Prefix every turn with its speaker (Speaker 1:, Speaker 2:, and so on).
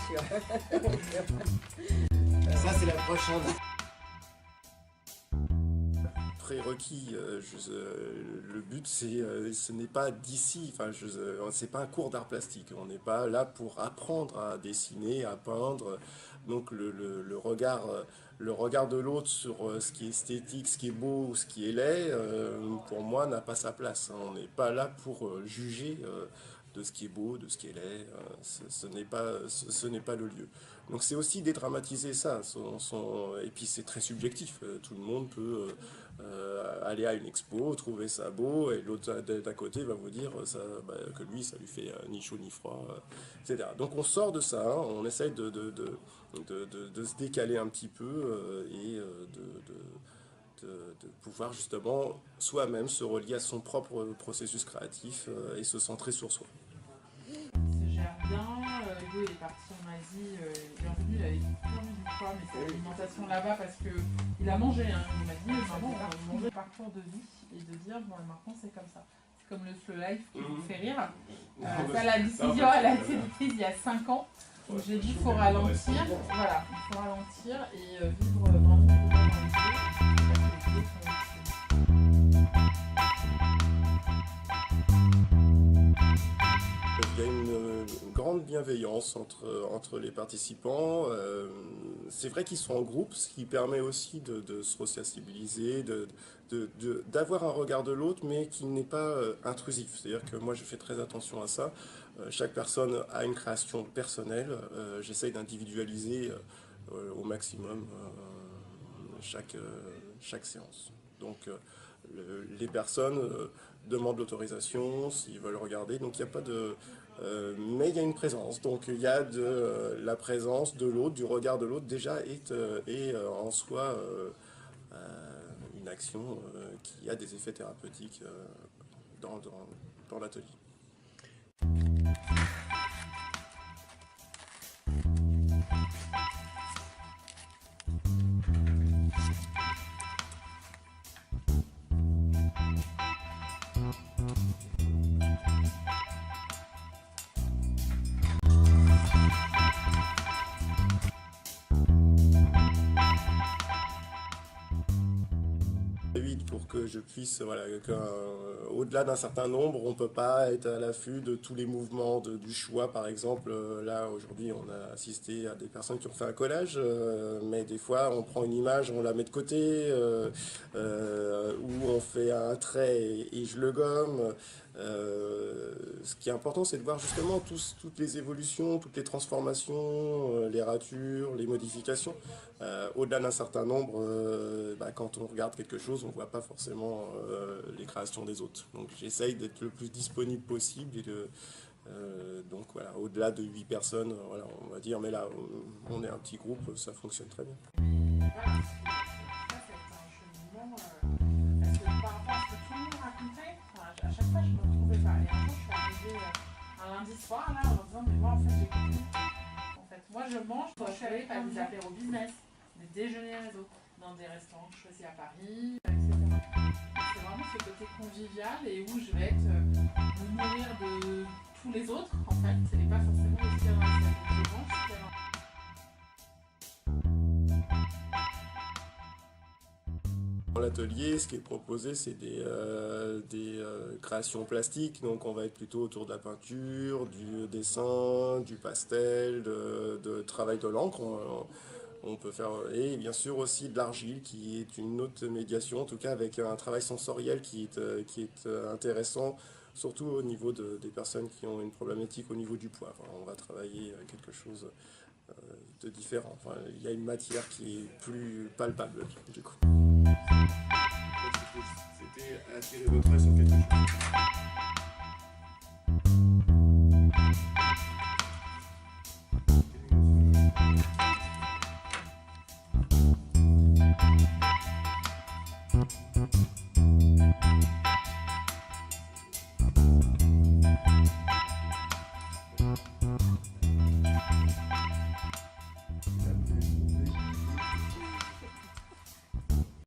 Speaker 1: sûr.
Speaker 2: Ça, c'est la prochaine. Prérequis, le but ce n'est pas d'ici, c'est pas un cours d'art plastique, on n'est pas là pour apprendre à dessiner, à peindre, donc le regard de l'autre sur ce qui est esthétique, ce qui est beau ou ce qui est laid, pour moi n'a pas sa place, hein. On n'est pas là pour juger de ce qui est beau, de ce qui est laid, ce n'est pas le lieu. Donc c'est aussi dédramatiser ça, et puis c'est très subjectif, tout le monde peut aller à une expo, trouver ça beau, et l'autre d'à côté va vous dire que lui ça lui fait ni chaud ni froid, etc. Donc on sort de ça, hein, on essaye de se décaler un petit peu et de pouvoir justement soi-même se relier à son propre processus créatif et se centrer sur soi.
Speaker 3: Il se gère bien, Hugo il est parti en Asie, il est revenu, il avait perdu du poids, mais c'est l'alimentation là-bas parce qu'il a mangé, hein. Il m'a dit, maman, on a mangé le parcours de vie et de dire, bon maintenant c'est comme ça. C'est comme le slow life qui vous fait rire. Ça, la décision, elle a été prise il y a 5 ans. Donc j'ai dit, il faut ralentir, voilà, il faut ralentir et vivre vraiment dans les yeux.
Speaker 2: Il y a une grande bienveillance entre les participants. C'est vrai qu'ils sont en groupe, ce qui permet aussi de se resociabiliser, d'avoir un regard de l'autre, mais qui n'est pas intrusif. C'est-à-dire que moi, je fais très attention à ça. Chaque personne a une création personnelle. J'essaye d'individualiser au maximum chaque séance. Donc, les personnes demandent l'autorisation s'ils veulent regarder. Donc, il n'y a pas de... mais il y a une présence. Donc, il y a la présence de l'autre, du regard de l'autre, déjà, est en soi une action qui a des effets thérapeutiques dans l'atelier. Pour que je puisse, au-delà d'un certain nombre, on ne peut pas être à l'affût de tous les mouvements du choix. Par exemple, là aujourd'hui on a assisté à des personnes qui ont fait un collage, mais des fois on prend une image, on la met de côté, ou on fait un trait et je le gomme. Ce qui est important, c'est de voir justement toutes les évolutions, toutes les transformations, les ratures, les modifications. Au-delà d'un certain nombre, quand on regarde quelque chose, on ne voit pas forcément les créations des autres. Donc j'essaye d'être le plus disponible possible et donc voilà, au-delà de 8 personnes, voilà, on va dire, mais là on est un petit groupe, ça fonctionne très bien.
Speaker 3: Voilà, ça c'est un cheminement, parce que par rapport à ce que tout le monde racontait, à chaque fois je me retrouvais pas. Et un jour je suis arrivée un lundi soir là en me disant, mais moi en fait j'ai compris. En fait, moi je mange, je suis allée faire des apéros business, des déjeuners réseau, dans des restaurants choisis à Paris, etc. C'est vraiment ce côté convivial et où je vais me nourrir de tous les autres en fait, et pas forcément de ce qu'il y a dans la salle. Donc je mange ce qu'il y a dans...
Speaker 2: Dans l'atelier, ce qui est proposé, c'est des créations plastiques, donc on va être plutôt autour de la peinture, du dessin, du pastel, de travail de l'encre. On peut faire, et bien sûr aussi de l'argile, qui est une autre médiation, en tout cas avec un travail sensoriel qui est intéressant, surtout au niveau des personnes qui ont une problématique au niveau du poids. Enfin, on va travailler quelque chose de différent. Enfin, il y a une matière qui est plus palpable du coup. C'était attirer votre œil sur quelque chose.